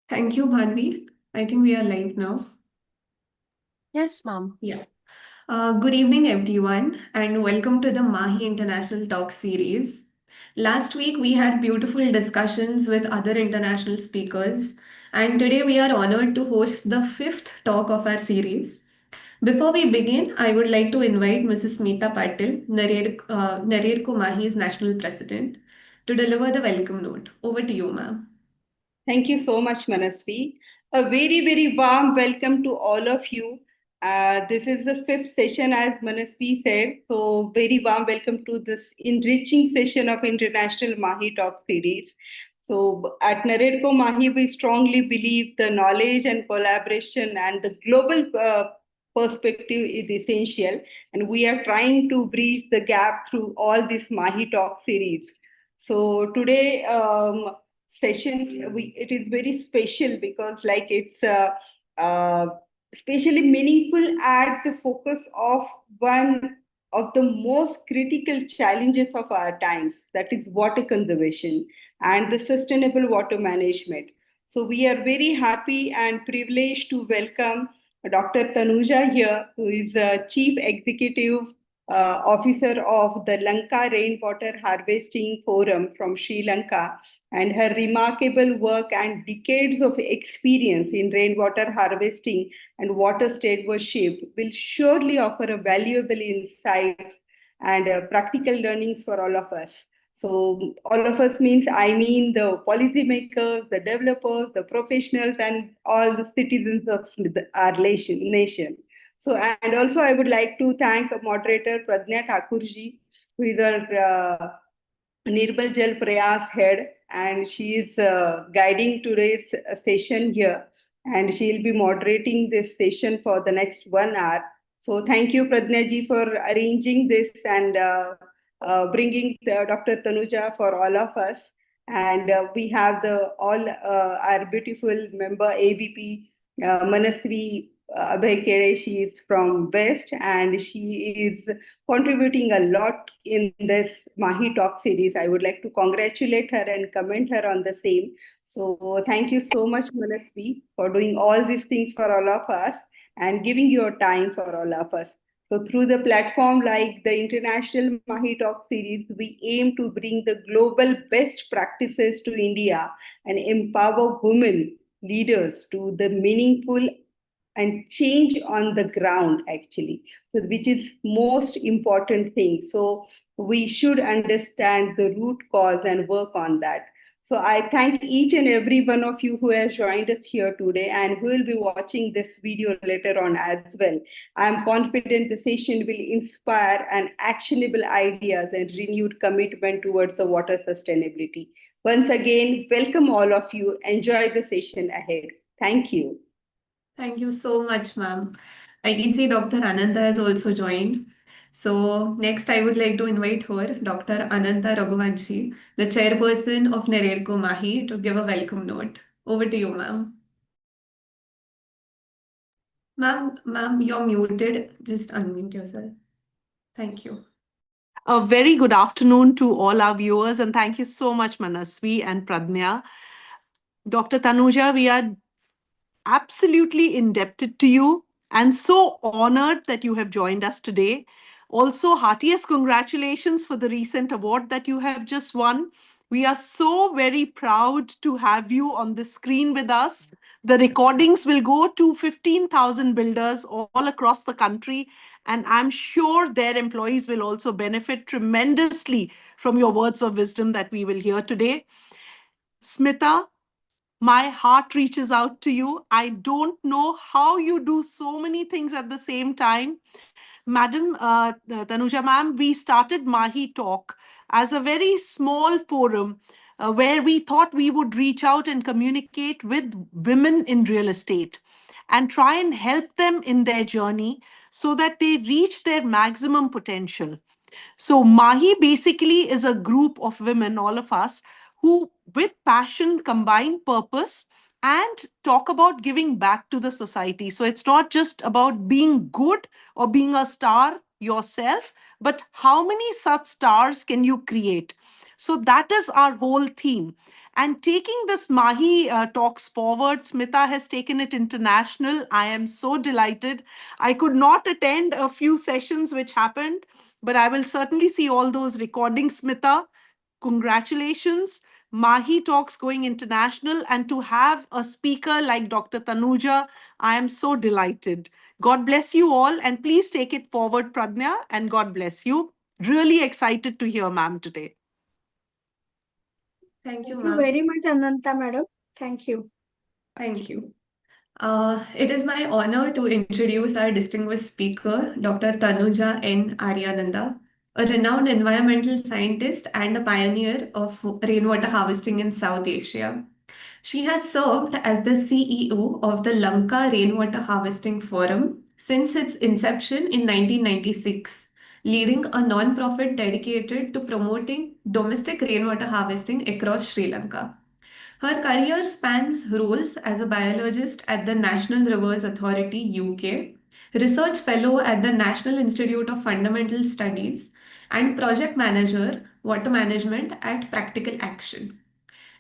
Thank you, Bhanvi. I think we are live now. Yes, ma'am. Yeah. Good evening, everyone, and welcome to the Mahi International Talk series. Last week, we had beautiful discussions with other international speakers, and today we are honored to host the fifth talk of our series. Before we begin, I would like to invite Mrs. Meeta Patil, Narerko Mahi's national president, to deliver the welcome note. Over to you, ma'am. Thank you so much, Manasvi. A very, very warm welcome to all of you. This is the fifth session, as Manasvi said. So, very warm welcome to this enriching session of International Mahi Talk series. So, at Naredko Mahi, we strongly believe the knowledge and collaboration and the global perspective is essential. And we are trying to bridge the gap through all this Mahi Talk series. So, today, session it is very special because it's uh, especially meaningful at the focus of one of the most critical challenges of our times, that is water conservation and the sustainable water management. So we are very happy and privileged to welcome Dr. Tanuja here, who is chief executive officer of the Lanka Rainwater Harvesting Forum from Sri Lanka, and her remarkable work and decades of experience in rainwater harvesting and water stewardship will surely offer a valuable insights and practical learnings for all of us. So all of us means I mean the policymakers, the developers, the professionals, and all the citizens of our nation. So and also I would like to thank moderator Pradnya Thakurji, who is our Nirbal Jal Prayas head, and she is guiding today's session here, and she will be moderating this session for the next 1 hour. So thank you, Pradnya ji, for arranging this and bringing Dr. Tanuja for all of us. And we have the all our beautiful member AVP Manasvi Abhay Kere. She is from West, and she is contributing a lot in this Mahi Talk series. I would like to congratulate her and comment her on the same. So thank you so much, Manasvi, for doing all these things for all of us and giving your time for all of us. So through the platform like the International Mahi Talk series, we aim to bring the global best practices to India and empower women leaders to the meaningful and change on the ground actually, so which is most important thing. So we should understand the root cause and work on that. So I thank each and every one of you who has joined us here today and who will be watching this video later on as well. I am confident the session will inspire and actionable ideas and renewed commitment towards the water sustainability. Once again, welcome all of you. Enjoy the session ahead. Thank you. Thank you so much, ma'am. I can see Dr. Ananta has also joined. So next I would like to invite her, Dr. Ananta Raghuvanshi, the chairperson of Nererko Mahi, to give a welcome note. Over to you, ma'am. Ma'am, you're muted. Just unmute yourself. Thank you. A very good afternoon to all our viewers, and thank you so much, Manasvi and Pradnya. Dr. Tanuja, we are absolutely indebted to you and so honored that you have joined us today. Also, heartiest congratulations for the recent award that you have just won. We are so very proud to have you on the screen with us. The recordings will go to 15,000 builders all across the country, and I'm sure their employees will also benefit tremendously from your words of wisdom that we will hear today. Smita, my heart reaches out to you. I don't know how you do so many things at the same time. Madam Tanuja ma'am, we started Mahi Talk as a very small forum where we thought we would reach out and communicate with women in real estate and try and help them in their journey so that they reach their maximum potential. So, Mahi basically is a group of women, all of us, who with passion combine purpose and talk about giving back to the society. So, it's not just about being good or being a star yourself, but how many such stars can you create? So, that is our whole theme. and taking this Mahi talks forward. Smita has taken it international. I am so delighted. I could not attend a few sessions which happened, but I will certainly see all those recordings, Smita. Congratulations. Mahi Talks going international, and to have a speaker like Dr. Tanuja, I am so delighted. God bless you all, and please take it forward, Pradnya, and God bless you. Really excited to hear ma'am today. Thank you, Thank you ma'am. very much, Ananta madam. Thank you. Thank you. It is my honor to introduce our distinguished speaker, Dr. Tanuja N. Aryananda, a renowned environmental scientist and a pioneer of rainwater harvesting in South Asia. She has served as the CEO of the Lanka Rainwater Harvesting Forum since its inception in 1996, leading a non-profit dedicated to promoting domestic rainwater harvesting across Sri Lanka. Her career spans roles as a biologist at the National Rivers Authority, UK, research fellow at the National Institute of Fundamental Studies, and project manager, water management at Practical Action.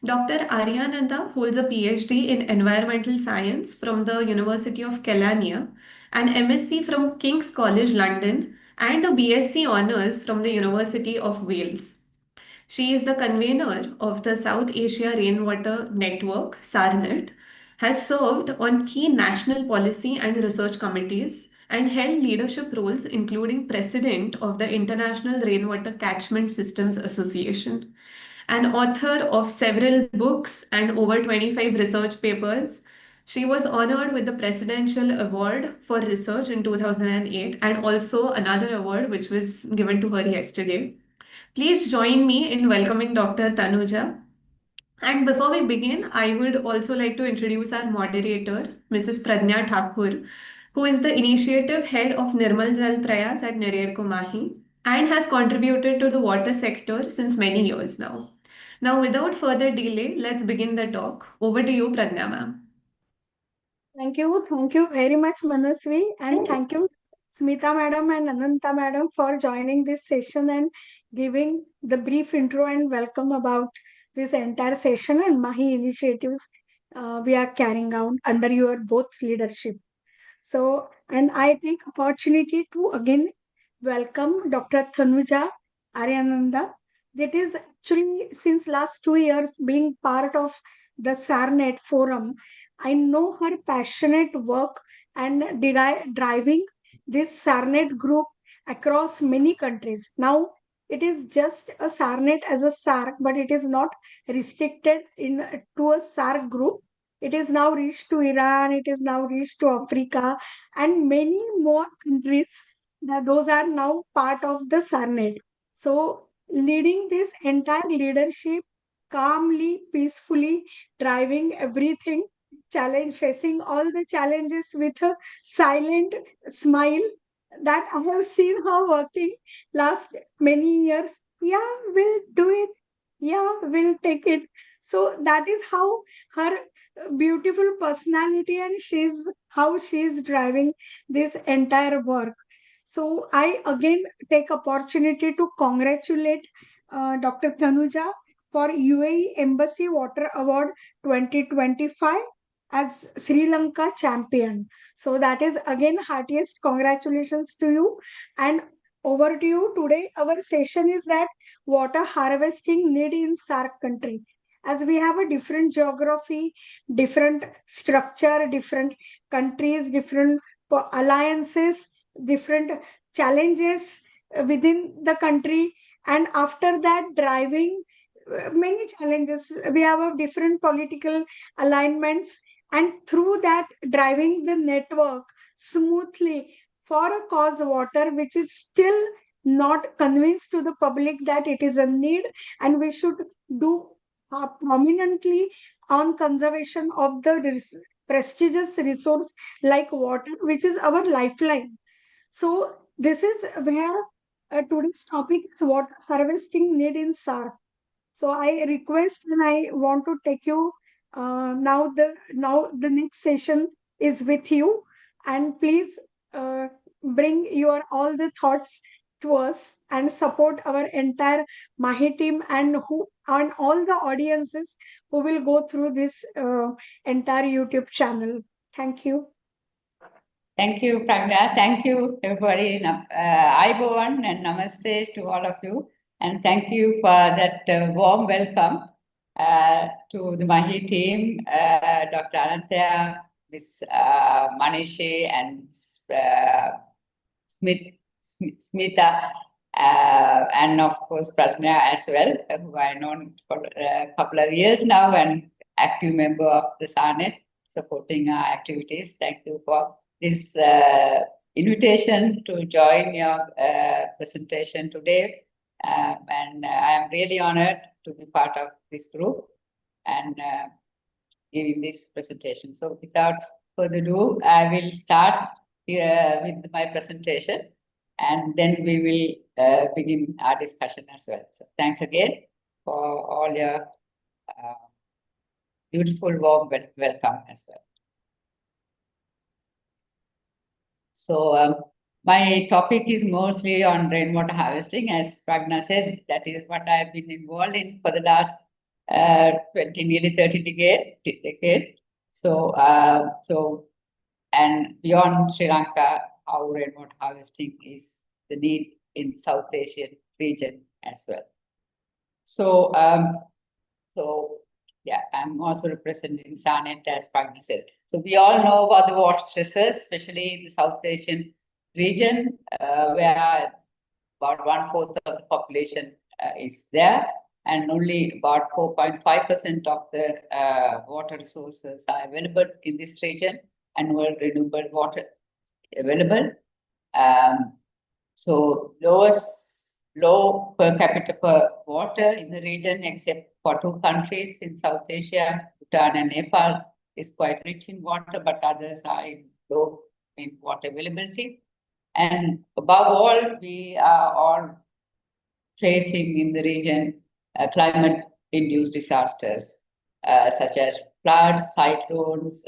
Dr. Aryananda holds a PhD in environmental science from the University of Kelaniya, an MSc from King's College London, and a BSc honours from the University of Wales. She is the convener of the South Asia Rainwater Network, SARNet, has served on key national policy and research committees, and held leadership roles including president of the International Rainwater Catchment Systems Association. An author of several books and over 25 research papers, she was honored with the Presidential Award for Research in 2008 and also another award which was given to her yesterday. Please join me in welcoming Dr. Tanuja. And before we begin, I would also like to introduce our moderator, Mrs. Pradnya Thakur, who is the initiative head of Nirmal Jal Prayas at Nererko Mahi and has contributed to the water sector since many years now. Now, without further delay, let's begin the talk. Over to you, Pradnya ma'am. Thank you. Thank you very much, Manasvi. And thank you, Smita madam and Ananta madam, for joining this session and giving the brief intro and welcome about this entire session and Mahi initiatives we are carrying out under your both leadership. So, and I take opportunity to again welcome Dr. Tanuja Aryananda. That is actually since last 2 years being part of the SARNet forum. I know her passionate work and driving this SARNet group across many countries. Now it is just a SARNet as a SARC, but it is not restricted in to a SARC group. It is now reached to Iran, it is now reached to Africa, and many more countries that those are now part of the SARNet. So, leading this entire leadership calmly, peacefully, driving everything, facing all the challenges with a silent smile that I have seen her working last many years. Yeah, we'll do it. Yeah, we'll take it. So that is how her beautiful personality and she's how she's driving this entire work. So I again take opportunity to congratulate Dr. Tanuja for UAE Embassy Water Award 2025 as Sri Lanka champion. So that is again heartiest congratulations to you. And over to you today. Our session is that water harvesting need in SARC country. As we have a different geography, different structure, different countries, different alliances, different challenges within the country, and after that driving many challenges, we have a different political alignments, and through that driving the network smoothly for a cause water which is still not convinced to the public that it is a need and we should do prominently on conservation of the prestigious resource like water, which is our lifeline. So this is where today's topic is water harvesting need in SAR. So I request and I want to take you now the next session is with you, and please bring your all the thoughts to us and support our entire Mahi team and who and all the audiences who will go through this entire YouTube channel. Thank you. Thank you, Pragya. Thank you, everybody. Aibovan and namaste to all of you. And thank you for that warm welcome to the Mahi team, Dr. Anantya, Ms. Manishi, and Smita, and of course, Pratna as well, who I known for a couple of years now and active member of the SARC, supporting our activities. Thank you for this invitation to join your presentation today. And I am really honored to be part of this group and giving this presentation. So without further ado, I will start with my presentation, and then we will begin our discussion as well. So thanks again for all your beautiful warm welcome as well. So my topic is mostly on rainwater harvesting. As Pragna said, that is what I've been involved in for the last 20, nearly 30 decade. So, and beyond Sri Lanka, how rainwater harvesting is the need in South Asian region as well. So, yeah, I'm also representing SARC as Pragna says. So we all know about the water stresses, especially in the South Asian region, where about 1/4 of the population is there, and only about 4.5% of the water resources are available in this region, and renewable water available. So low per capita per water in the region, except for 2 countries in South Asia, Bhutan and Nepal, is quite rich in water, but others are low in water availability. And above all, we are all facing in the region climate-induced disasters, such as floods, cyclones,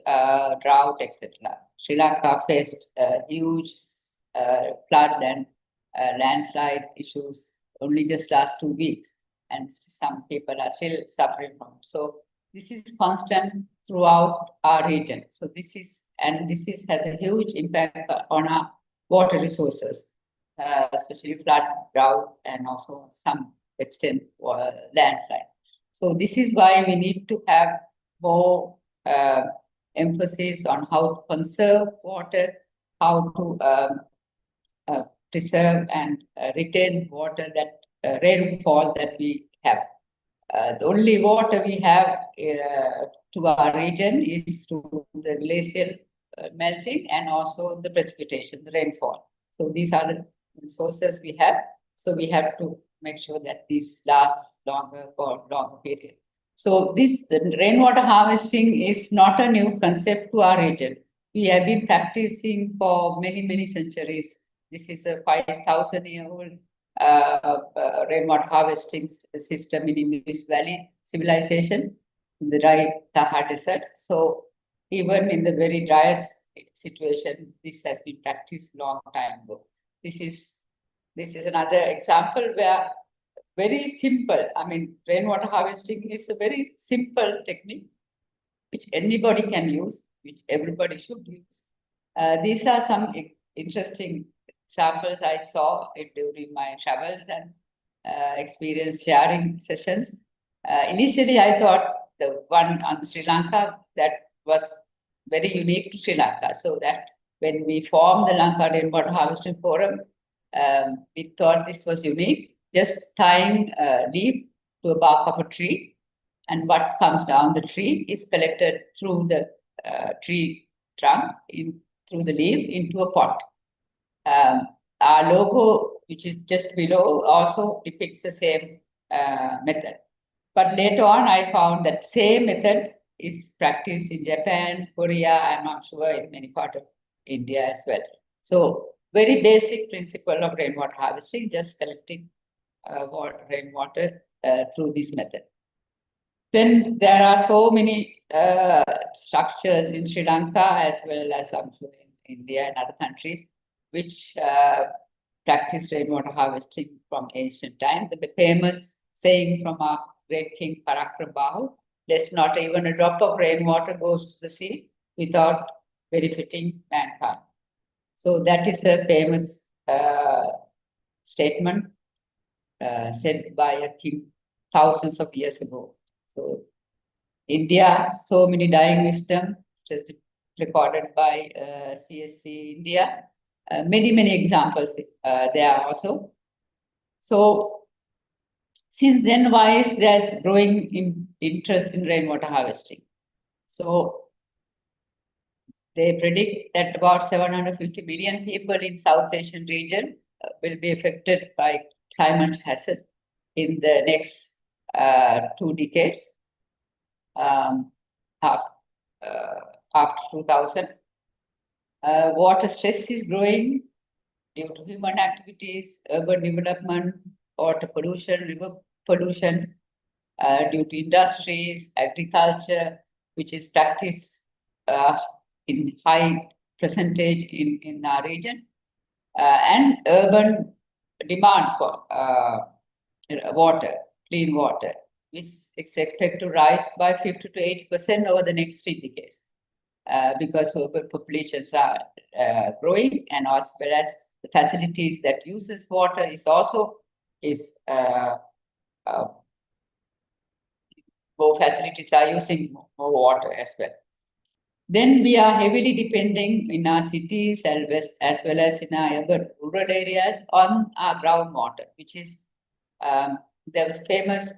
drought, etc. Sri Lanka faced huge flood and landslide issues only just last 2 weeks, and some people are still suffering from it. So this is constant throughout our region. So this has a huge impact on our water resources, especially flood, drought, and also some extent landslide. So this is why we need to have more emphasis on how to conserve water, how to preserve and retain water, that rainfall that we have. The only water we have to our region is to the glacial melting and also the precipitation, the rainfall. So these are the sources we have. So we have to make sure that these last longer for longer period. So the rainwater harvesting is not a new concept to our region. We have been practicing for many, many centuries. This is a 5,000-year-old rainwater harvesting system in Indus Valley civilization in the dry Taha Desert. So even in the very driest situation, this has been practiced long time ago. This is another example where very simple, I mean, rainwater harvesting is a very simple technique which anybody can use, which everybody should use. These are some interesting examples I saw during my travels and experience sharing sessions. Initially, I thought the one on Sri Lanka that was very unique to Sri Lanka. So that when we formed the Lanka Rainwater Harvesting Forum, we thought this was unique, just tying a leaf to a bark of a tree, and what comes down the tree is collected through the tree trunk, through the leaf into a pot. Our logo, which is just below, also depicts the same method. But later on, I found that same method is practiced in Japan, Korea, and I'm sure in many parts of India as well. So very basic principle of rainwater harvesting, just collecting rainwater through this method. Then there are so many structures in Sri Lanka as well as I'm sure in India and other countries which practice rainwater harvesting from ancient times. The famous saying from our great king Parakramabahu. Let's not even a drop of rainwater goes to the sea without benefiting mankind. So that is a famous statement said by a king thousands of years ago. So India, so many dying wisdom, just recorded by CSC India. Many examples there also. So since then, why is there growing interest in rainwater harvesting? So they predict that about 750 million people in South Asian region will be affected by climate hazard in the next 2 decades. After 2000, water stress is growing due to human activities, urban development, water pollution, river pollution, due to industries, agriculture, which is practiced in high percentage in our region, and urban demand for water, clean water, which is expected to rise by 50 to 80% over the next 3 decades. Because urban populations are growing, and as well as the facilities that uses water is also more facilities are using more water as well. Then we are heavily depending in our cities as well as in our urban rural areas on our groundwater, which is there was famous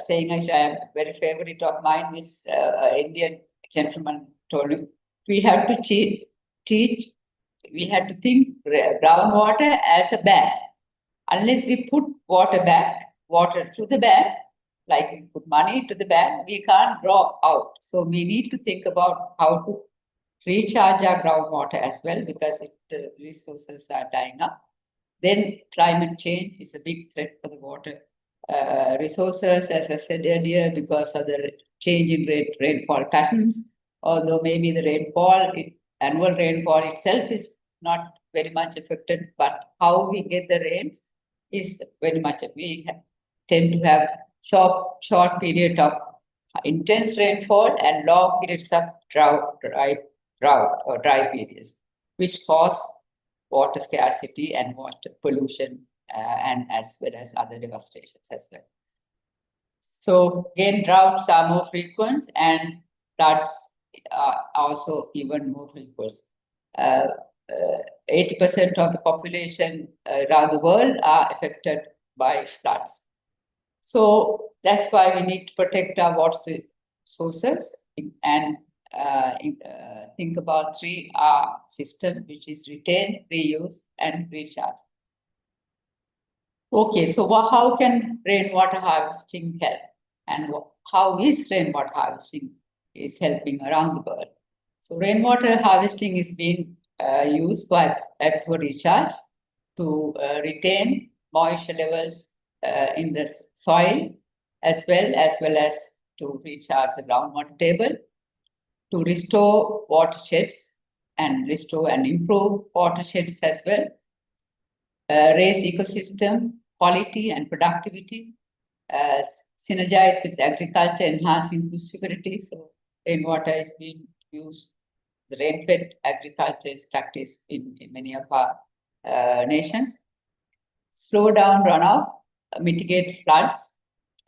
saying, which I am very favorite of mine, is Indian gentleman told me, we have to we have to think groundwater as a bag. Unless we put water to the bag, like we put money to the bag, we can't draw out. So we need to think about how to recharge our groundwater as well, because the resources are dying up. Then climate change is a big threat for the water resources, as I said earlier, because of the change in rainfall patterns. Although maybe the annual rainfall itself is not very much affected, but how we get the rains is very much. We tend to have short period of intense rainfall and long periods of drought or dry periods, which cause water scarcity and water pollution, and as well as other devastations as well. So again, droughts are more frequent and floods are also even more frequent. 80% of the population around the world are affected by floods. So that's why we need to protect our water sources and think about 3R system, which is retain, reuse, and recharge. Okay, so how can rainwater harvesting help? And how is rainwater harvesting is helping around the world? So rainwater harvesting is being used for aquifer recharge to retain moisture levels in the soil, as well as to recharge the groundwater table, to restore watersheds and restore and improve watersheds as well, raise ecosystem quality and productivity, synergize with agriculture, enhancing food security. So rainwater is being used. The rain-fed agriculture is practiced in many of our nations. Slow down runoff, mitigate floods,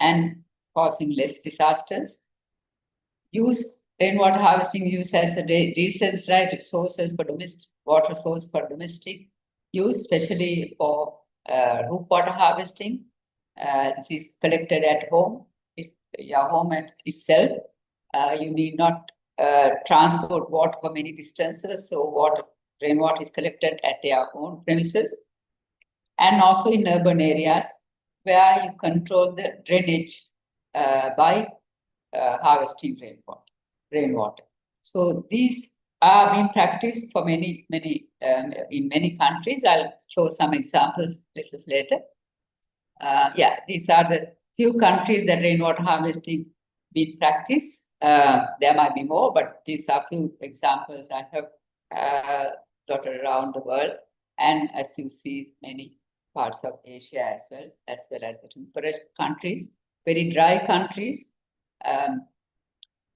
and causing less disasters. Use rainwater harvesting use as a decentralized sources for water source for domestic use, especially for roof water harvesting. It is collected at home. Your home itself. You need not transport water for many distances. So rainwater is collected at your own premises. And also in urban areas where you control the drainage by harvesting rainwater. So these are being practiced for in many countries. I'll show some examples little later. These are the few countries that rainwater harvesting being practiced. There might be more, but these are few examples I have dotted around the world. And as you see, many parts of Asia as well as the temperate countries. very dry countries,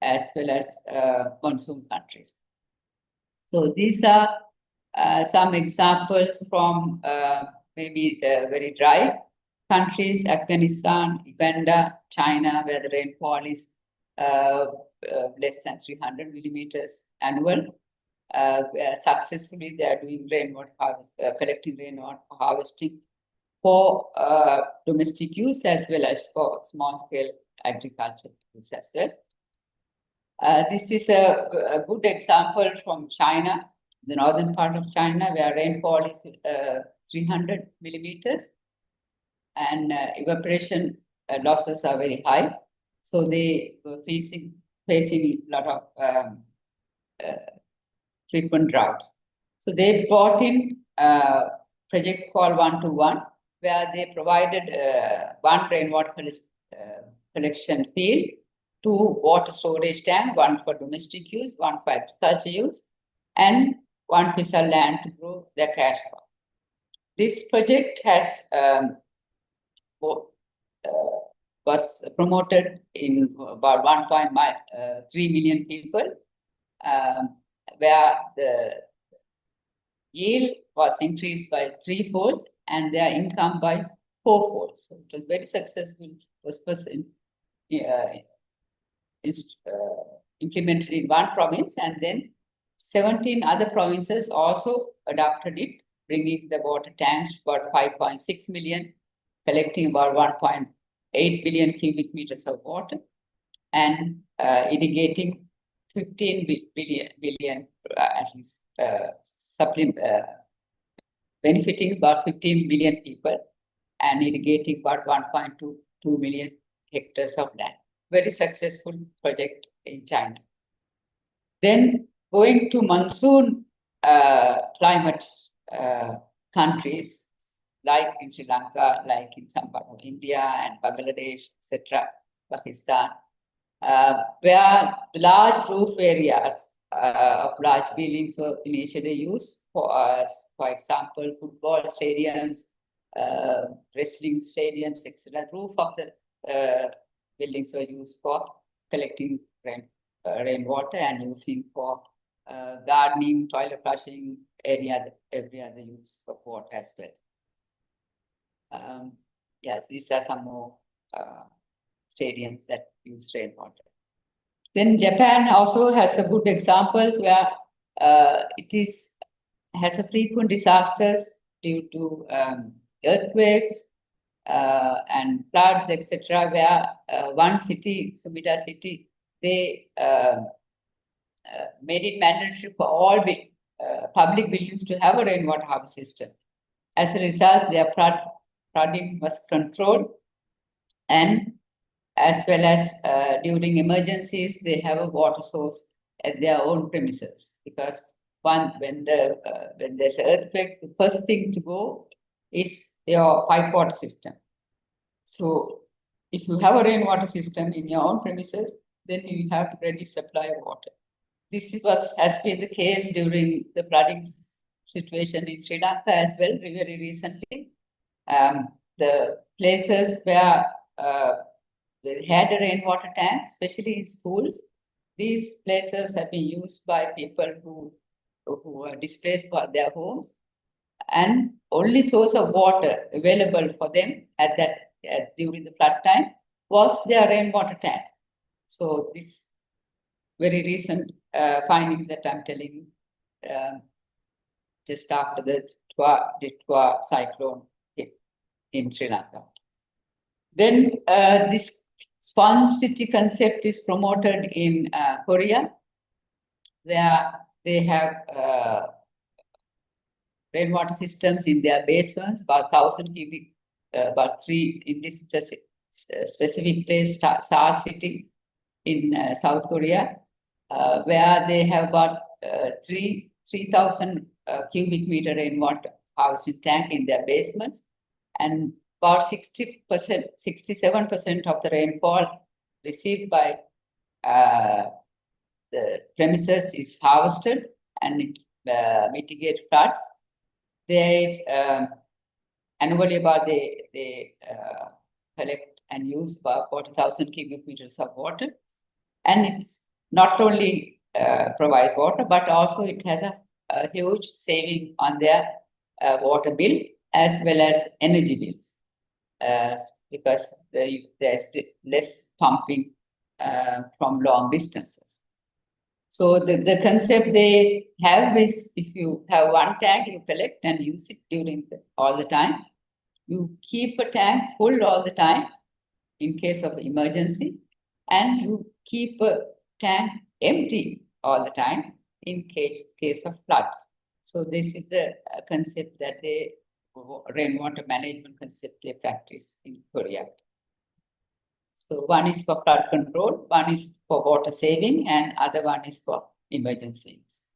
as well as monsoon countries. So these are some examples from maybe very dry countries: Afghanistan, Uganda, China, where the rainfall is less than 300 millimeters annual. Where successfully they are doing rainwater harvest, collecting rainwater harvesting for domestic use as well as for small-scale agriculture use as well. This is a good example from China, the northern part of China, where rainfall is 300 millimeters and evaporation losses are very high. So they were facing a lot of frequent droughts. So they brought in a project called 1-to-1, where they provided one rainwater collection field, 2 water storage tanks, 1 for domestic use, 1 for agriculture use, and 1 piece of land to grow their cash crop. This project has was promoted in about 1.3 million people, where the yield was increased by 3 folds and their income by 4 folds. So it was very successful. Was implemented in one province, and then 17 other provinces also adopted it, bringing the water tanks to about 5.6 million, collecting about 1.8 billion cubic meters of water, and irrigating 15 billion at least, benefiting about 15 million people and irrigating about 1.22 million hectares of land. Very successful project in China. Then going to monsoon climate countries, like in Sri Lanka, like in some part of India and Bangladesh, etc., Pakistan, where the large roof areas of large buildings were initially used for example, football stadiums, wrestling stadiums, etc. Roof of the buildings were used for collecting rainwater and using for gardening, toilet flushing, every other use of water as well. Yes, these are some more stadiums that use rainwater. Then Japan also has a good examples where it has a frequent disasters due to earthquakes and floods, etc. Where one city, Sumida city, they made it mandatory for all public buildings to have a rainwater harvest system. As a result, their flooding was controlled, and as well as during emergencies, they have a water source at their own premises. Because when there's an earthquake, the first thing to go is your pipe water system. So if you have a rainwater system in your own premises, then you have ready supply of water. This has been the case during the flooding situation in Sri Lanka as well, very recently. The places where they had a rainwater tank, especially in schools, these places have been used by people who were displaced by their homes, and only source of water available for them during the flood time was their rainwater tank. So this very recent finding that I'm telling you, just after the Twa cyclone hit in Sri Lanka. Then this sponge city concept is promoted in Korea, where they have rainwater systems in their basements, about 1,000 cubic, about 3 in this specific place, SARC city in South Korea, where they have about 3,000 cubic meter rainwater harvesting tank in their basements, and about 60%, 67% of the rainfall received by the premises is harvested, and it mitigates floods. There is annually about they collect and use about 40,000 cubic meters of water. And it's not only provides water, but also it has a huge saving on their water bill as well as energy bills, because there's less pumping from long distances. So the concept they have is, if you have one tank, you collect and use it all the time. You keep a tank full all the time in case of emergency, and you keep a tank empty all the time in case of floods. So this is the concept that rainwater management concept they practice in Korea. So one is for flood control, one is for water saving, and other one is for emergencies.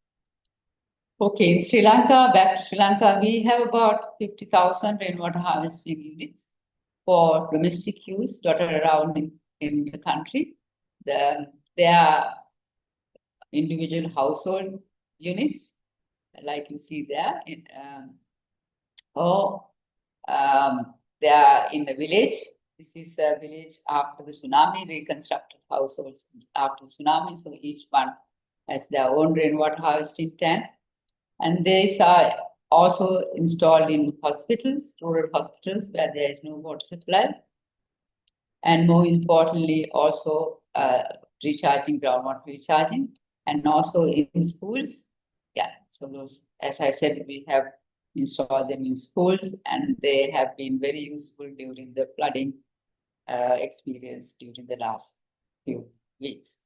Okay, in Sri Lanka, back to Sri Lanka, we have about 50,000 rainwater harvesting units for domestic use dotted around in the country. There are individual household units, like you see there, they are in the village. This is a village after the tsunami, reconstructed households after the tsunami. So each one has their own rainwater harvesting tank. And these are also installed in hospitals, rural hospitals, where there is no water supply. And more importantly, also recharging, groundwater recharging, and also in schools. Yeah, so those, as I said, we have installed them in schools, and they have been very useful during the flooding experience during the last few weeks.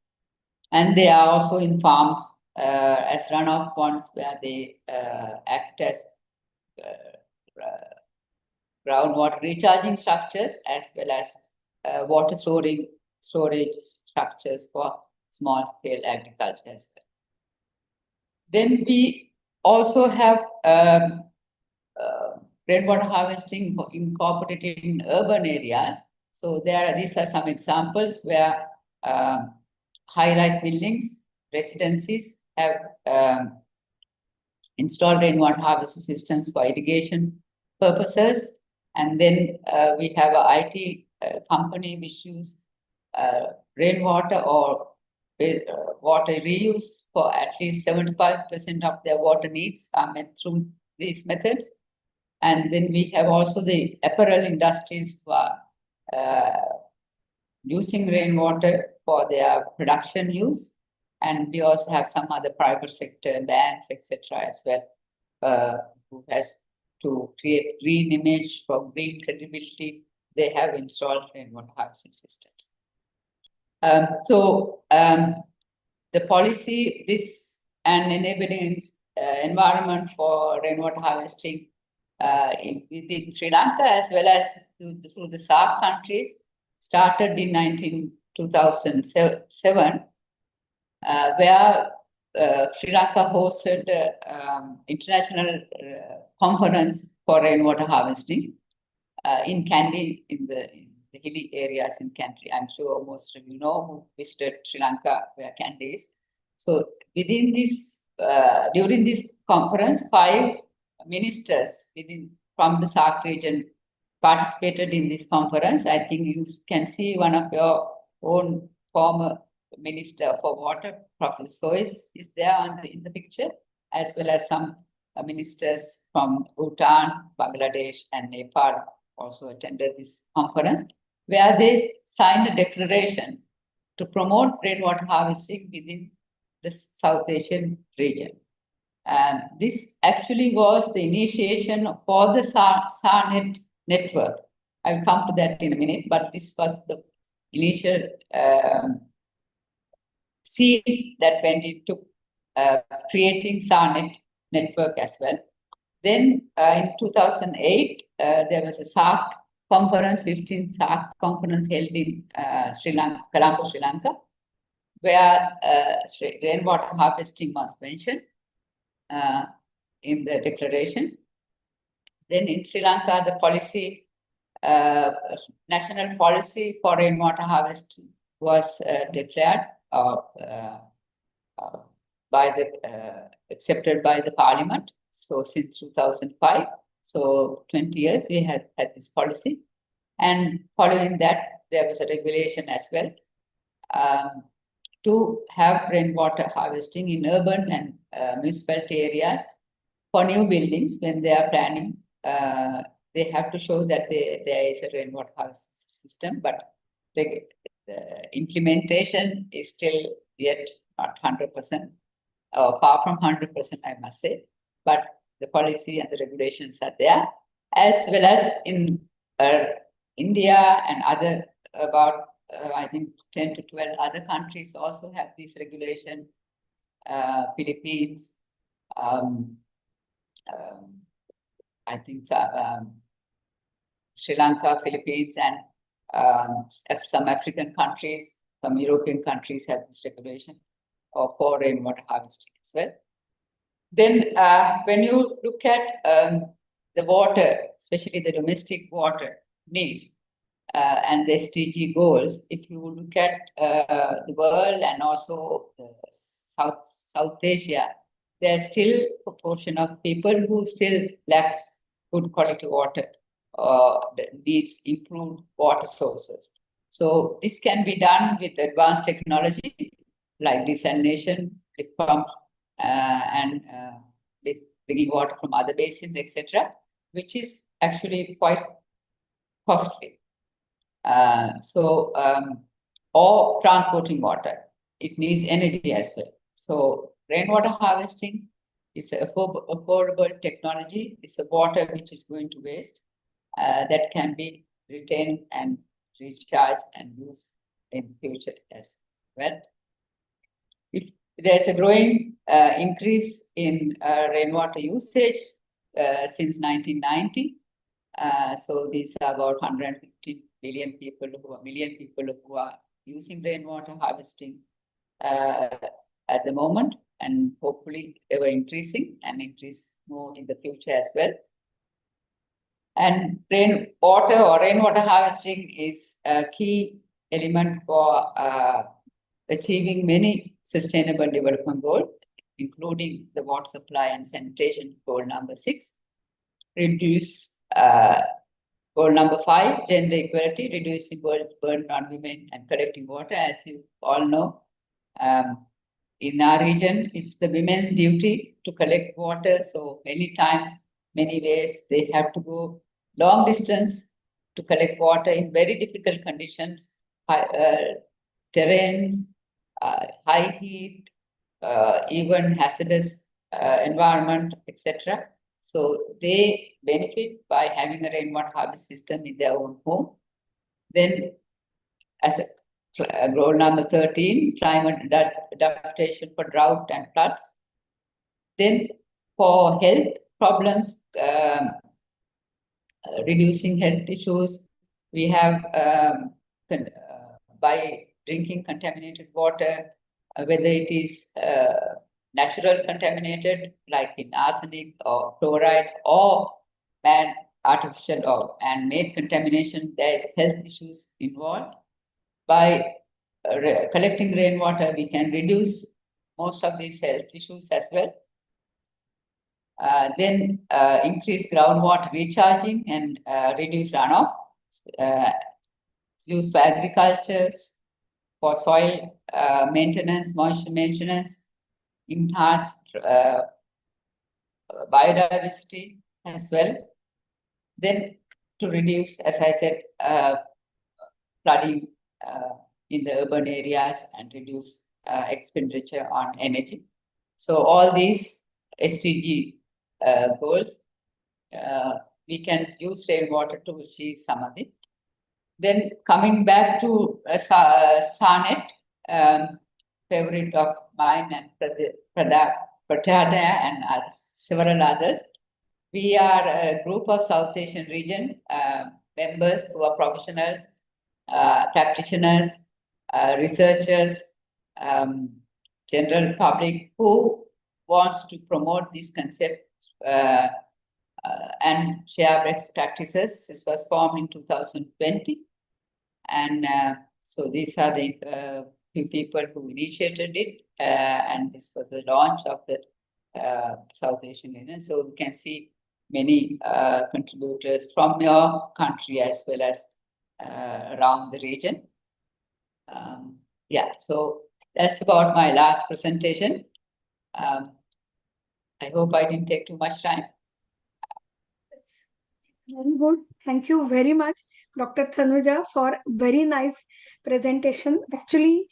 And they are also in farms as runoff ponds, where they act as groundwater recharging structures, as well as water storage structures for small scale agriculture as well. Then we also have rainwater harvesting incorporated in urban areas. So these are some examples where high-rise buildings, residencies have installed rainwater harvesting systems for irrigation purposes. And then we have an IT company which use rainwater or water reuse for at least 75% of their water needs are met through these methods. And then we have also the apparel industries who are using rainwater for their production use. And we also have some other private sector, banks, etc. as well, who has to create green image for green credibility. They have installed rainwater harvesting systems. The policy, this and enabling environment for rainwater harvesting within Sri Lanka, as well as through the SARC countries, started in 2007, where Sri Lanka hosted international conference for rainwater harvesting in Kandy, in the hilly areas in Kandy. I'm sure most of you know who visited Sri Lanka, where Kandy is. So within this, during this conference, 5 ministers from the SARC region participated in this conference. I think you can see one of your own former Minister for Water, Professor Sois, is there in the picture, as well as some ministers from Bhutan, Bangladesh, and Nepal also attended this conference, where they signed a declaration to promote rainwater harvesting within the South Asian region. And this actually was the initiation for the SARNet network. I'll come to that in a minute, but this was the initial seed that went into creating SARNet network as well. Then in 2008, there was a SARC conference, 15th SARC conference held in Colombo, Sri Lanka, where rainwater harvesting was mentioned in the declaration. Then in Sri Lanka, the policy, national policy for rainwater harvesting was declared accepted by the parliament. So since 2005, so 20 years we had this policy. And following that, there was a regulation as well to have rainwater harvesting in urban and municipality areas for new buildings. When they are planning, they have to show that there is a rainwater harvesting system, but the implementation is still yet not 100%, far from 100%, I must say. But the policy and the regulations are there, as well as in India and other about I think 10 to 12 other countries also have this regulation. Philippines, I think Sri Lanka, Philippines, and some African countries, some European countries have this regulation for rainwater harvesting as well. Then when you look at the water, especially the domestic water needs and the SDG goals, if you look at the world and also South Asia, there's still a proportion of people who still lacks good quality water that needs improved water sources. So this can be done with advanced technology like desalination, lift pump, and bringing water from other basins, etc., which is actually quite costly. Or transporting water, it needs energy as well. So rainwater harvesting is an affordable technology. It's a water which is going to waste that can be retained and recharged and used in the future as well. There's a growing increase in rainwater usage since 1990. So these are about 150 million people who are using rainwater harvesting at the moment, and hopefully ever increasing and increase more in the future as well. And rainwater harvesting is a key element for achieving many sustainable development goals, including the water supply and sanitation goal number 6, reduce goal number 5, gender equality, reducing burden on women and collecting water. As you all know, in our region, it's the women's duty to collect water. So many times, many ways, they have to go long distance to collect water in very difficult conditions, terrains, high heat, even hazardous environment, etc. So they benefit by having a rainwater harvest system in their own home. Then, as a goal number 13, climate adaptation for drought and floods. Then, for health problems, reducing health issues, we have by drinking contaminated water, whether it is natural contaminated like in arsenic or chloride, or artificial or man-made contamination, there is health issues involved. By collecting rainwater, we can reduce most of these health issues as well. Then increase groundwater recharging and reduce runoff. Use for agriculture, for soil maintenance, moisture maintenance, enhance biodiversity as well. Then to reduce, as I said, flooding in the urban areas and reduce expenditure on energy. So all these SDG goals, we can use rainwater to achieve some of it. Then coming back to SARNet, favorite of mine and Pratyada and several others. We are a group of South Asian region members who are professionals, practitioners, researchers, general public who wants to promote this concept and share best practices. This was formed in 2020. And so these are the few people who initiated it. And this was the launch of the South Asian Union. So we can see many contributors from your country as well as around the region. Yeah, so that's about my last presentation. I hope I didn't take too much time. Very good. Thank you very much, Dr. Tanuja, for very nice presentation. Actually,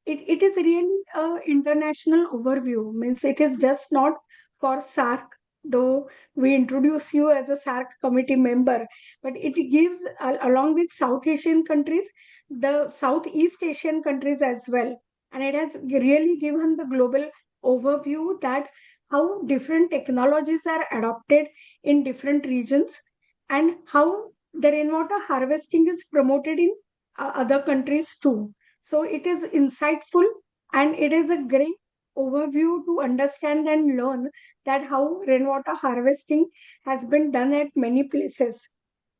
it is really a international overview. Means it is just not for SARC, though we introduce you as a SARC committee member, but it gives along with South Asian countries, the Southeast Asian countries as well. And it has really given the global overview that how different technologies are adopted in different regions and how the rainwater harvesting is promoted in other countries too. So it is insightful and it is a great overview to understand and learn that how rainwater harvesting has been done at many places.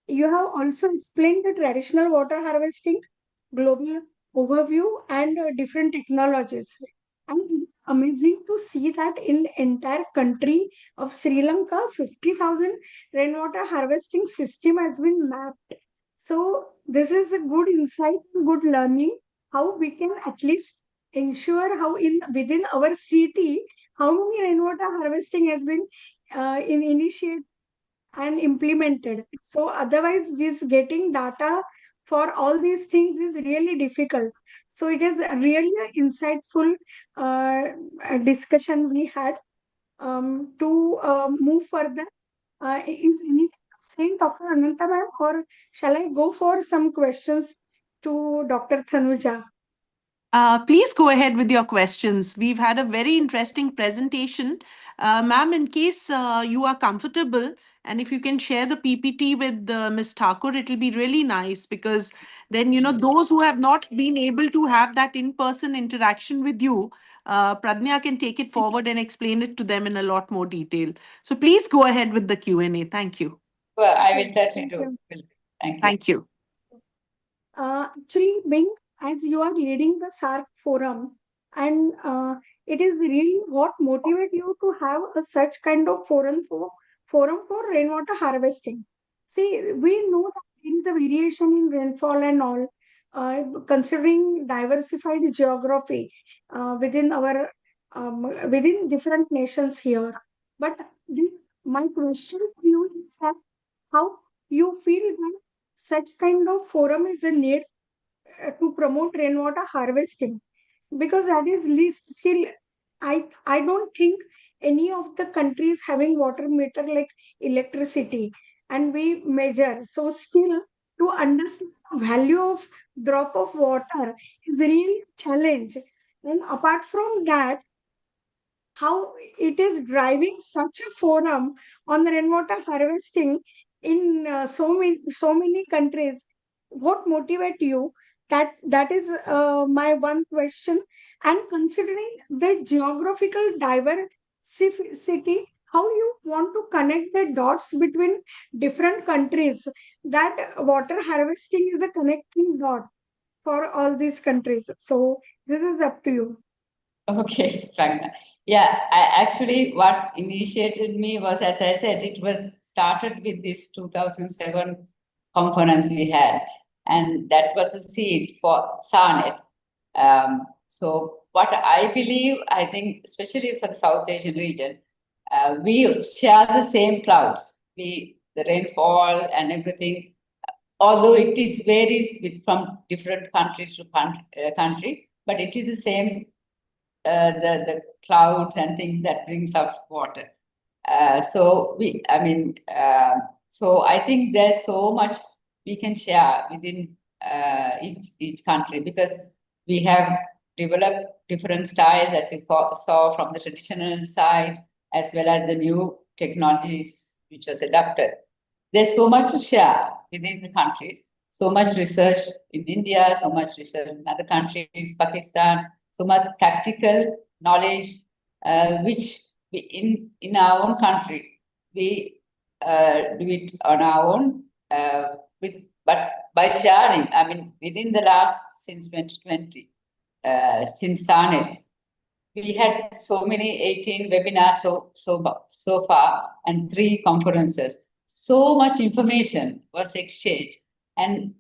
You have also explained the traditional water harvesting, global overview, and different technologies. And it's amazing to see that in the entire country of Sri Lanka, 50,000 rainwater harvesting system has been mapped. So this is a good insight, good learning, how we can at least ensure how in within our city, how many rainwater harvesting has been initiated and implemented. So otherwise, this getting data for all these things is really difficult. So it is really an insightful discussion we had to move further. Is anything to say, Dr. Ananta ma'am, or shall I go for some questions to Dr. Tanuja? Please go ahead with your questions. We've had a very interesting presentation. Ma'am, in case you are comfortable, and if you can share the PPT with Ms. Thakur, it'll be really nice because then, those who have not been able to have that in-person interaction with you, Pradnya can take it forward and explain it to them in a lot more detail. So please go ahead with the Q&A. Thank you. Well, I will Yes, certainly thank do. you. Thank you. Thank you. Actually, Bing, as you are leading the SARC forum, and it is really what motivate you to have a such kind of forum for rainwater harvesting. See, we know that there is a variation in rainfall and all, considering diversified geography within our within different nations here. But my question to you is that how you feel that such kind of forum is a need to promote rainwater harvesting, because that is least still I don't think any of the countries having water meter like electricity and we measure, so still to understand the value of drop of water is really a challenge. And apart from that, how it is driving such a forum on the rainwater harvesting in so many countries. What motivate you? That is my one question. And considering the geographical diversity, how you want to connect the dots between different countries, that water harvesting is a connecting dot for all these countries. So this is up to you. Okay, Ragna. Yeah, actually what initiated me was, as I said, it was started with this 2007 conference we had, and that was a seed for SARNet. So what I believe, I think, especially for the South Asian region, we share the same clouds, the rainfall and everything, although it is varies from different countries to country, but it is the same the clouds and things that brings out water. So I think there's so much we can share within each country, because we have developed different styles, as we saw from the traditional side, as well as the new technologies which was adapted. There's so much to share within the countries, so much research in India, so much research in other countries, Pakistan, so much practical knowledge, which we, in our own country, we do it on our own, but by sharing, I mean, within the last, since 2020, since SARNet, we had so many 18 webinars so far and 3 conferences. So much information was exchanged, and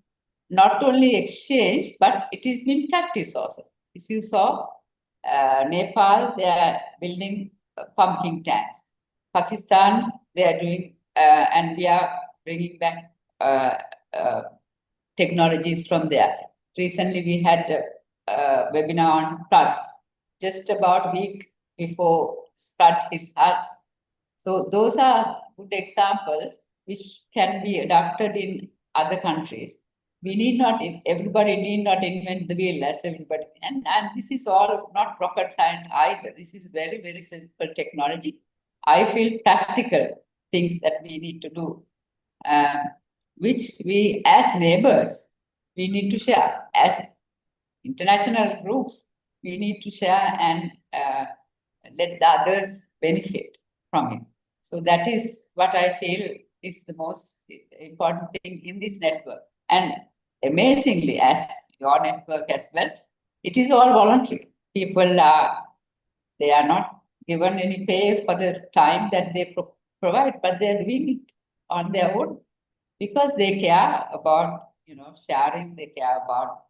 not only exchange, but it is been practiced also. As you saw, Nepal, they are building pumping tanks. Pakistan, they are doing, and we are bringing back uh, technologies from there. Recently, we had a webinar on floods, just about a week before flood hits us. So those are good examples which can be adapted in other countries. We need not, everybody need not invent the wheel as everybody. And this is all not rocket science either. This is very, very simple technology. I feel practical things that we need to do, which we as neighbors, we need to share. As international groups, we need to share and let the others benefit from it. So that is what I feel is the most important thing in this network. And amazingly, as your network as well, it is all voluntary. People they are not given any pay for the time that they provide, but they're doing it on their own because they care about, sharing, they care about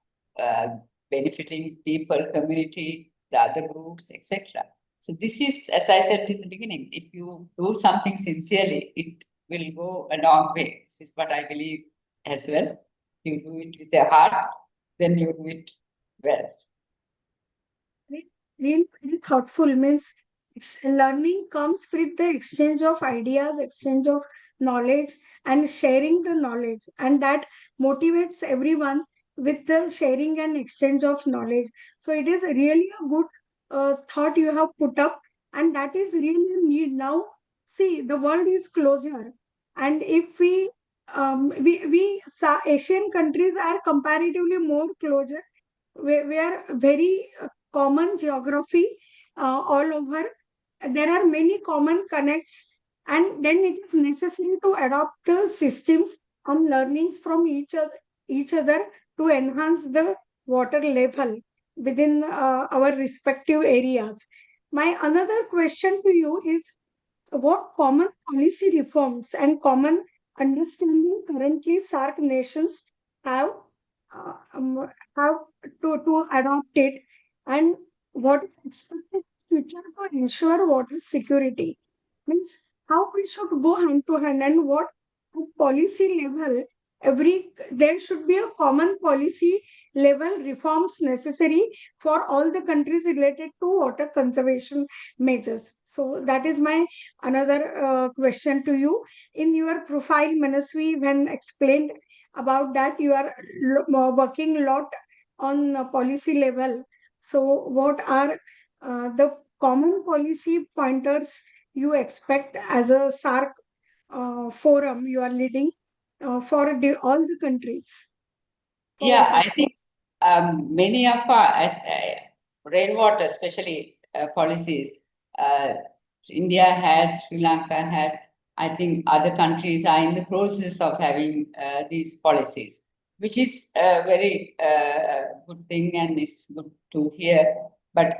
benefiting people, community, the other groups, etc. So this is, as I said in the beginning, if you do something sincerely, it will go a long way. This is what I believe as well. You do it with your heart, then you do it well. Really, very thoughtful means learning comes with the exchange of ideas, exchange of knowledge, and sharing the knowledge, and that motivates everyone with the sharing and exchange of knowledge. So it is really a good thought you have put up, and that is really a need now. See, the world is closer, and if Asian countries are comparatively more closer, we are very common geography all over. There are many common connects, and then it is necessary to adopt the systems and learnings from each other to enhance the water level within our respective areas. My another question to you is, what common policy reforms and common understanding currently SARC nations have have to adopt it, and what is expected in future to ensure water security? Means how we should go hand to hand, and what at policy level there should be a common policy level reforms necessary for all the countries related to water conservation measures. So that is my another question to you. In your profile, Manasvi, when explained about that, you are working a lot on policy level. So what are the common policy pointers you expect as a SARC forum you are leading for all the countries? Yeah, I think many of our rainwater, especially policies, uh, India has, Sri Lanka has, I think other countries are in the process of having these policies, which is a very good thing and it's good to hear. But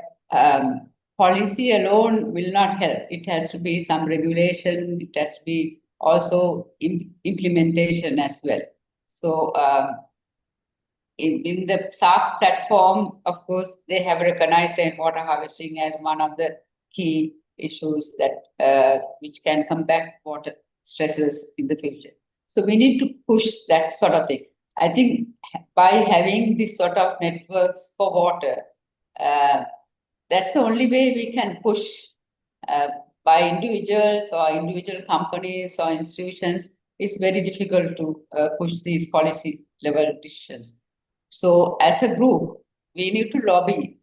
policy alone will not help. It has to be some regulation, it has to be also implementation as well. So, in the SARC platform, of course, they have recognized rainwater harvesting as one of the key issues that which can combat water stresses in the future. So we need to push that sort of thing. I think by having this sort of networks for water, that's the only way we can push uh, by individuals or individual companies or institutions. It's very difficult to push these policy level decisions. So as a group, we need to lobby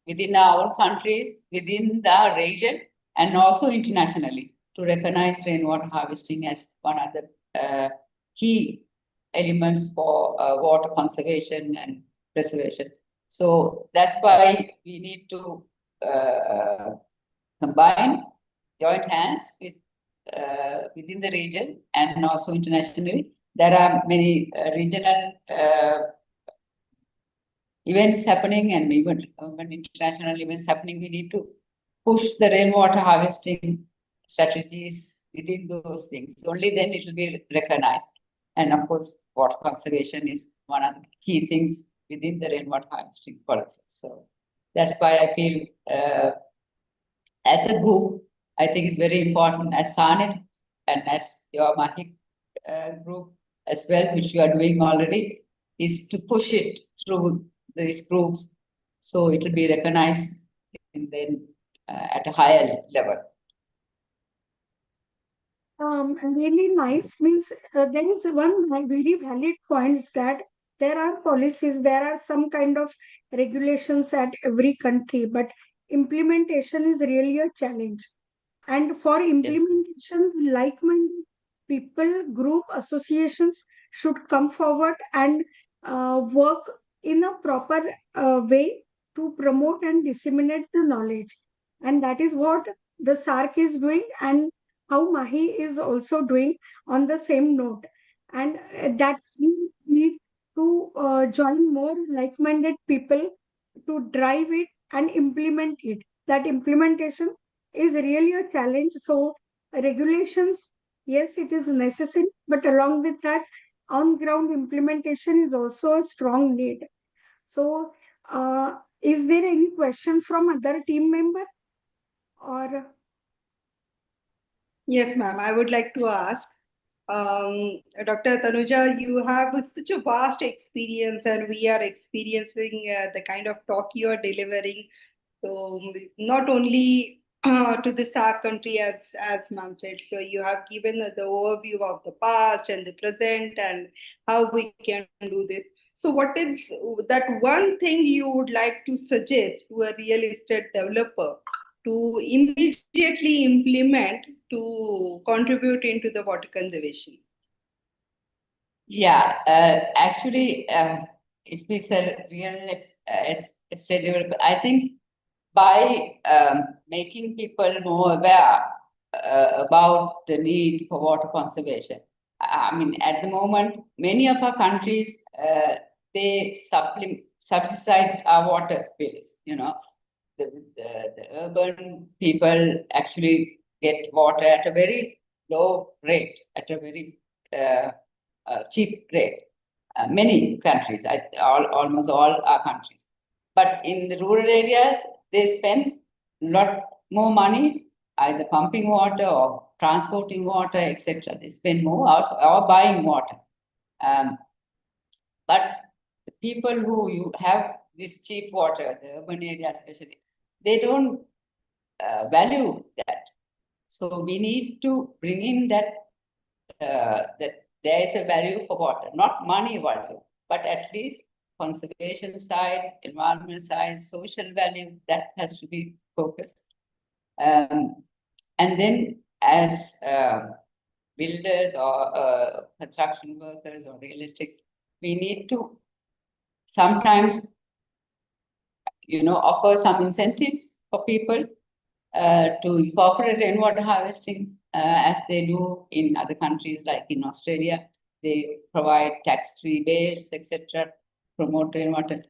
within our countries, within the region, and also internationally to recognize rainwater harvesting as one of the key elements for water conservation and preservation. So that's why we need to combine, joint hands within the region and also internationally. There are many regional events happening and even international events happening. We need to push the rainwater harvesting strategies within those things. Only then it will be recognized. And of course, water conservation is one of the key things within the rainwater harvesting policy. So that's why I feel as a group, I think it's very important as SANIT and as your Mahi group as well, which you are doing already, is to push it through these groups so it will be recognized and then at a higher level. Really nice means there is one very valid points that there are policies, there are some kind of regulations at every country, but implementation is really a challenge. And for implementation, the like-minded people, group, associations should come forward and work in a proper way to promote and disseminate the knowledge. And that is what the SARC is doing, and how Mahi is also doing on the same note. And that we need to join more like-minded people to drive it and implement it. That implementation is really a challenge. So regulations, yes, it is necessary, but along with that, on-ground implementation is also a strong need. So, is there any question from other team member or? Yes, ma'am. I would like to ask, Dr. Tanuja, you have such a vast experience, and we are experiencing the kind of talk you are delivering. So not only to this our country, as ma'am said, so you have given the overview of the past and the present and how we can do this. So what is that one thing you would like to suggest to a real estate developer to immediately implement to contribute into the water conservation? Yeah, actually, if we say real estate developer, I think by making people more aware about the need for water conservation. I mean, at the moment, many of our countries, they subsidize our water bills, you know. The urban people actually get water at a very low rate, at a very cheap rate. Many countries, almost all our countries. But in the rural areas, they spend a lot more money either pumping water or transporting water, etc. They spend more or buying water. But the people who you have this cheap water, the urban areas especially, they don't value that. So we need to bring in that there is a value for water, not money value, but at least conservation side, environment side, social value, that has to be focused. And then as builders or construction workers or real estate, we need to sometimes, offer some incentives for people to incorporate rainwater harvesting as they do in other countries, like in Australia. They provide tax rebates, etc., promote rainwater.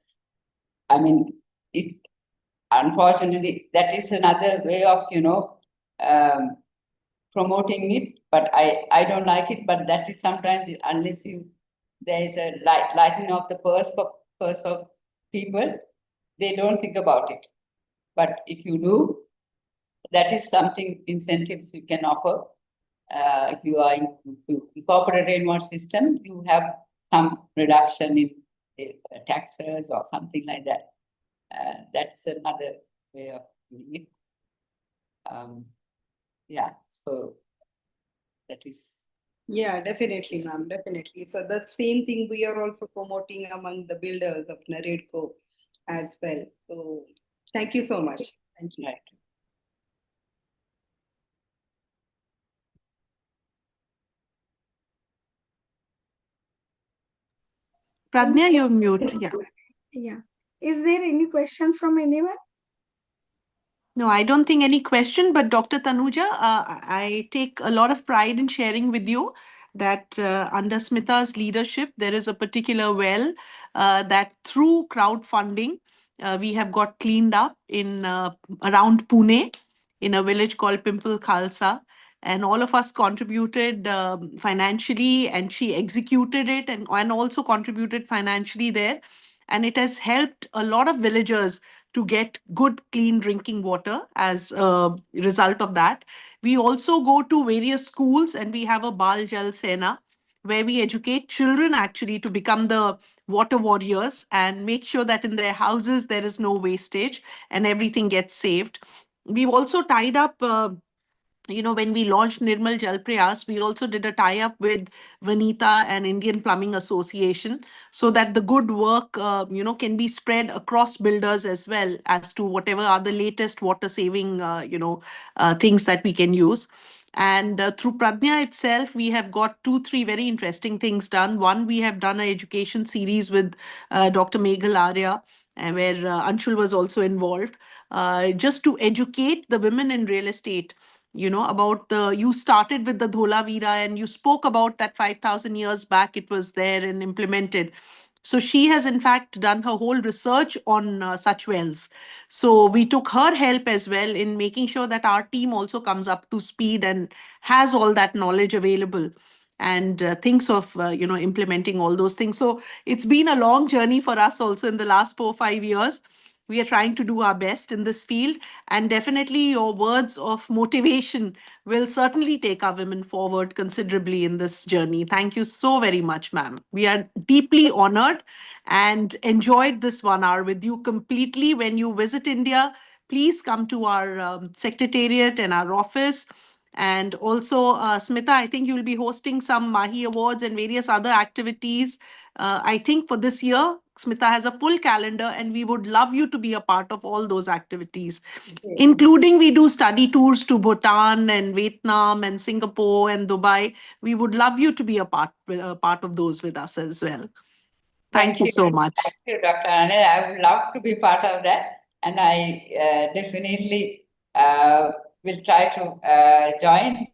I mean, unfortunately, that is another way of, promoting it, but I don't like it. But that is sometimes, unless there is a lightening of the purse of people, they don't think about it. But if you do, that is something incentives you can offer. If you are to incorporate rainwater system, you have some reduction in taxes or something like that. That's another way of doing it. Yeah, so that is. Yeah, definitely, ma'am, definitely. So that same thing we are also promoting among the builders of Naredco as well. So thank you so much. Thank you. Right. Pradnya, you're mute. Yeah. Yeah. Is there any question from anyone? No, I don't think any question, but Dr. Tanuja, I take a lot of pride in sharing with you that under Smita's leadership, there is a particular well that through crowdfunding, we have got cleaned up in around Pune, in a village called Pimple Khalsa. and all of us contributed financially, and she executed it and also contributed financially there. And it has helped a lot of villagers to get good, clean drinking water as a result of that. We also go to various schools and we have a Bal Jal Sena where we educate children actually to become the water warriors and make sure that in their houses there is no wastage and everything gets saved. We've also tied up when we launched Nirmal Jal Prayas, we also did a tie-up with Vanita and Indian Plumbing Association so that the good work, can be spread across builders as well as to whatever are the latest water-saving, things that we can use. And through Pradnya itself, we have got 2, 3 very interesting things done. One, we have done an education series with Dr. Meghal Arya, where Anshul was also involved, just to educate the women in real estate about you started with the Dhola Veera and you spoke about that 5,000 years back, it was there and implemented. So she has in fact done her whole research on such wells. So we took her help as well in making sure that our team also comes up to speed and has all that knowledge available and thinks of implementing all those things. So it's been a long journey for us also in the last 4, 5 years. We are trying to do our best in this field, and definitely your words of motivation will certainly take our women forward considerably in this journey. Thank you so very much, ma'am. We are deeply honored and enjoyed this 1 hour with you completely. When you visit India, please come to our secretariat and our office. And also, Smita, I think you'll be hosting some Mahi Awards and various other activities. I think for this year, Smita has a full calendar, and we would love you to be a part of all those activities, including we do study tours to Bhutan and Vietnam and Singapore and Dubai. We would love you to be a part of those with us as well. Thank you so much. Thank you, Dr. Anil. I would love to be part of that. And I definitely will try to join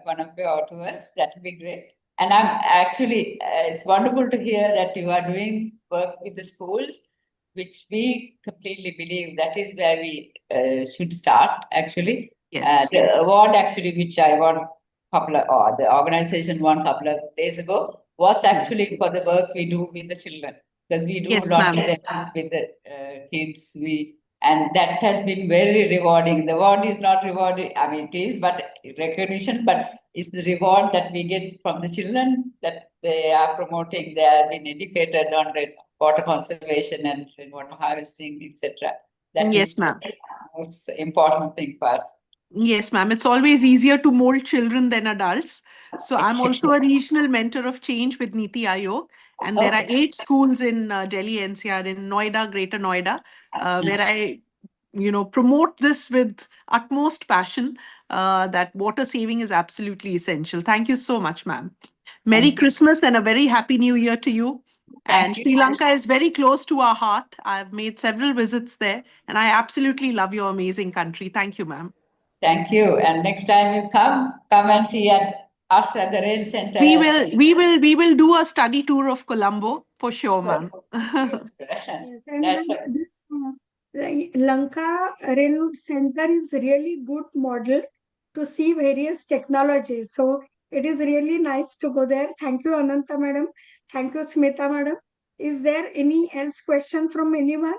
one of your tours. That would be great. And I'm actually, it's wonderful to hear that you are doing work with the schools, which we completely believe that is where we should start, actually. Yes. The award, actually, which I won the organization won a couple of days ago, was actually for the work we do with the children, because we do Yes, a lot ma'am. with the kids. And that has been very rewarding. The award is not rewarding, I mean, it is, but recognition, but it's the reward that we get from the children that they are promoting. They have been educated on water conservation and rainwater harvesting, etc. That Yes, is ma'am. the most important thing for us. Yes, ma'am. It's always easier to mold children than adults. So I'm also a regional mentor of change with Niti Aayog. And there are 8 schools in Delhi NCR, in Noida, Greater Noida, where I, promote this with utmost passion, that water saving is absolutely essential. Thank you so much, ma'am. Merry Christmas and a very happy New Year to you. And Thank you. Sri Lanka is very close to our heart. I've made several visits there, and I absolutely love your amazing country. Thank you, ma'am. Thank you. And next time you come and see us at the rain center. We will do a study tour of Colombo for sure, ma'am. Yes, and this Lanka Railroad Center is really good model to see various technologies. So it is really nice to go there. Thank you, Ananta madam. Thank you, Smita madam. Is there any else question from anyone?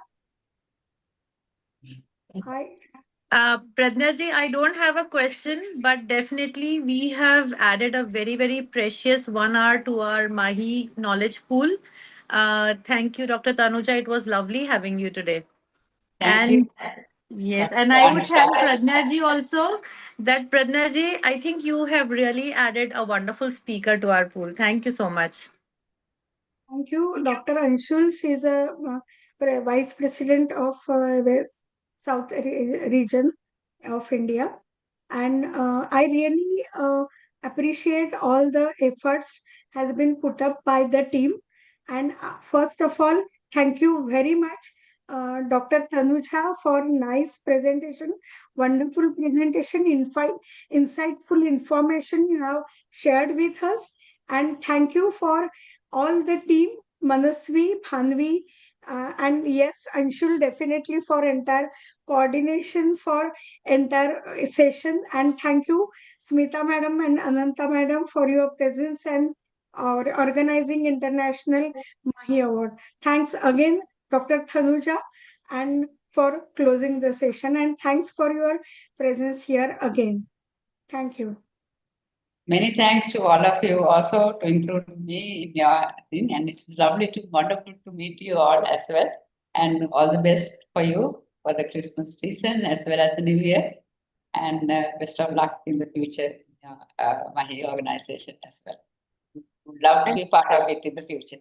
Pradnya ji, I don't have a question, but definitely we have added a very, very precious 1 hour to our Mahi knowledge pool. Thank you, Dr. Tanuja. It was lovely having you today. Thank you. Yes, and I would thank Pradnya ji also that Pradnya ji, I think you have really added a wonderful speaker to our pool. Thank you so much. Thank you, Dr. Anshul. She is a vice president of South region of India. And I really appreciate all the efforts has been put up by the team. And first of all, thank you very much, Dr. Tanuja, for nice presentation, wonderful presentation, insightful information you have shared with us. And thank you for all the team, Manasvi, Bhanvi, And yes, Anshul definitely for entire coordination for entire session. And thank you, Smita madam and Ananta madam, for your presence and organizing International Mahi Award. Thanks again, Dr. Thanuja, and for closing the session. And thanks for your presence here again. Thank you. Many thanks to all of you also to include me in your thing. And it's wonderful to meet you all as well. And all the best for you for the Christmas season as well as the New Year. And best of luck in the future in your Mahi organization as well. Would love to be part of it in the future.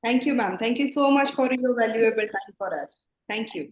Thank you, ma'am. Thank you so much for your valuable time for us. Thank you.